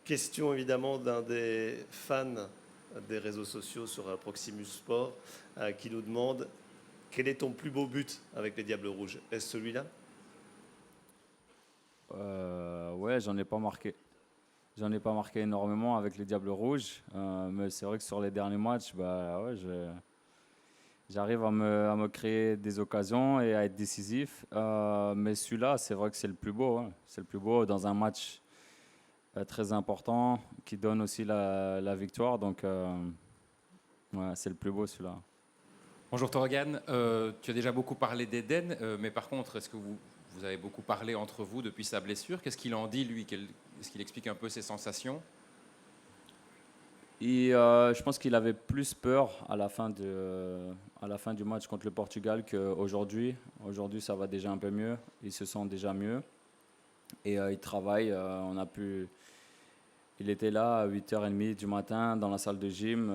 Question évidemment d'un des fans des réseaux sociaux sur Proximus Sport qui nous demande quel est ton plus beau but avec les Diables Rouges? Est-ce celui-là? Ouais, j'en ai pas marqué. J'en ai pas marqué énormément avec les Diables Rouges, mais c'est vrai que sur les derniers matchs, bah ouais, j'arrive à me créer des occasions et à être décisif. Mais celui-là, c'est vrai que c'est le plus beau, hein. C'est le plus beau dans un match très important qui donne aussi la victoire. Donc, ouais, c'est le plus beau celui-là. Bonjour Torgan, tu as déjà beaucoup parlé d'Eden, mais par contre, est-ce que vous avez beaucoup parlé entre vous depuis sa blessure? Qu'est-ce qu'il en dit, lui? Est-ce qu'il explique un peu ses sensations? Et je pense qu'il avait plus peur à à la fin du match contre le Portugal qu'aujourd'hui. Aujourd'hui, ça va déjà un peu mieux. Il se sent déjà mieux. Et il travaille. Il était là à 8h30 du matin dans la salle de gym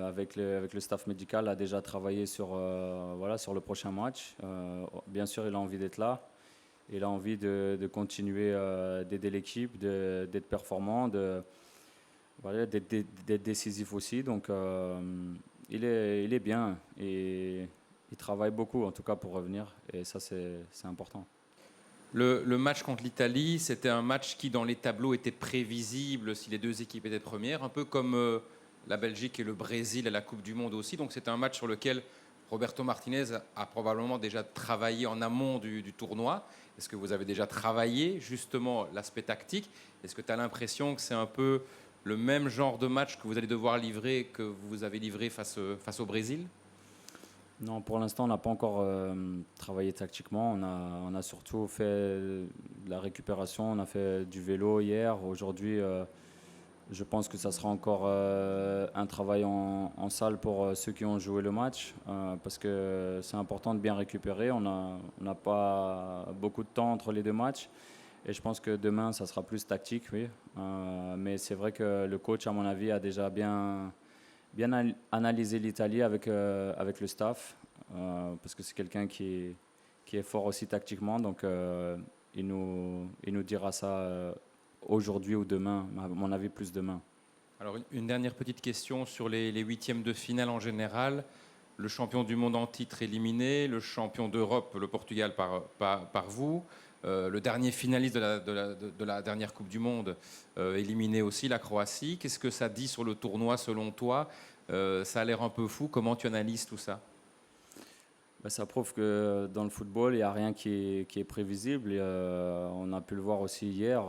avec le staff médical, a déjà travaillé voilà, sur le prochain match. Bien sûr, il a envie d'être là. Il a envie de continuer d'aider l'équipe, d'être performant, voilà, d'être décisif aussi. Donc, il est bien et il travaille beaucoup, en tout cas, pour revenir. Et ça, c'est important. Le match contre l'Italie, c'était un match qui, dans les tableaux, était prévisible si les deux équipes étaient premières, un peu comme la Belgique et le Brésil à la Coupe du Monde aussi. Donc, c'était un match sur lequel Roberto Martinez a probablement déjà travaillé en amont du tournoi. Est-ce que vous avez déjà travaillé justement l'aspect tactique? Est-ce que tu as l'impression que c'est un peu le même genre de match que vous allez devoir livrer que vous avez livré face au Brésil? Non, pour l'instant, on n'a pas encore travaillé tactiquement. On a surtout fait de la récupération. On a fait du vélo hier. Aujourd'hui, je pense que ça sera encore un travail en salle pour ceux qui ont joué le match, parce que c'est important de bien récupérer. On n'a pas beaucoup de temps entre les deux matchs. Et je pense que demain, ça sera plus tactique, oui. Mais c'est vrai que le coach, à mon avis, a déjà bien analysé l'Italie avec le staff, parce que c'est quelqu'un qui est fort aussi tactiquement. Donc, il nous dira ça aujourd'hui ou demain, à mon avis, plus demain. Alors, une dernière petite question sur les huitièmes de finale en général. Le champion du monde en titre éliminé, le champion d'Europe, le Portugal par vous, le dernier finaliste de la dernière Coupe du Monde éliminé aussi, la Croatie. Qu'est-ce que ça dit sur le tournoi selon toi? Ça a l'air un peu fou. Comment tu analyses tout ça? Ben, ça prouve que dans le football, il n'y a rien qui est prévisible. Et, on a pu le voir aussi hier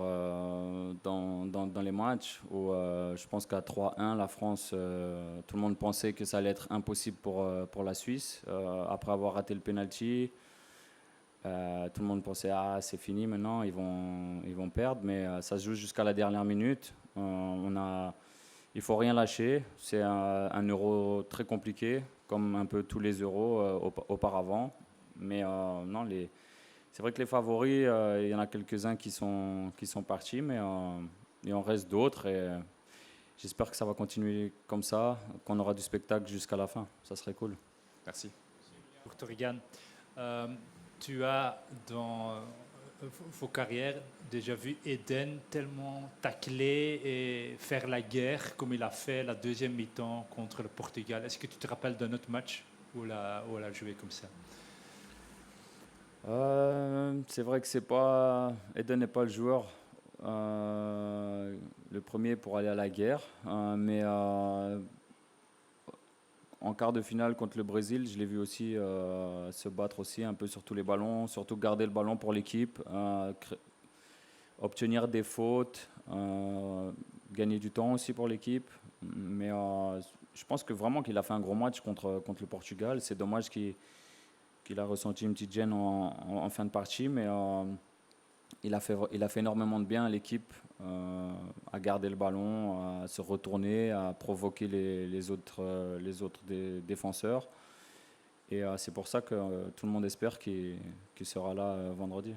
dans les matchs où je pense qu'à 3-1, la France, tout le monde pensait que ça allait être impossible pour la Suisse. Après avoir raté le penalty, tout le monde pensait c'est fini maintenant, ils vont perdre. Mais ça se joue jusqu'à la dernière minute. Il faut rien lâcher. C'est un euro très compliqué, comme un peu tous les euros auparavant. Mais non, c'est vrai que les favoris, il y en a quelques-uns qui sont partis, mais il en reste d'autres. Et j'espère que ça va continuer comme ça, qu'on aura du spectacle jusqu'à la fin. Ça serait cool. Merci. Pour Torigan, tu as dans vos carrières déjà vu Eden tellement tacler et faire la guerre comme il a fait la deuxième mi-temps contre le Portugal. Est-ce que tu te rappelles d'un autre match où elle a joué comme ça? C'est vrai que Eden n'est pas le joueur le premier pour aller à la guerre, mais en quart de finale contre le Brésil, je l'ai vu aussi se battre aussi un peu sur tous les ballons, surtout garder le ballon pour l'équipe, obtenir des fautes, gagner du temps aussi pour l'équipe. Mais je pense que vraiment qu'il a fait un gros match contre le Portugal. C'est dommage qu'il a ressenti une petite gêne en fin de partie, mais il a fait énormément de bien à l'équipe, à garder le ballon, à se retourner, à provoquer les autres défenseurs. Et c'est pour ça que tout le monde espère qu'il sera là vendredi.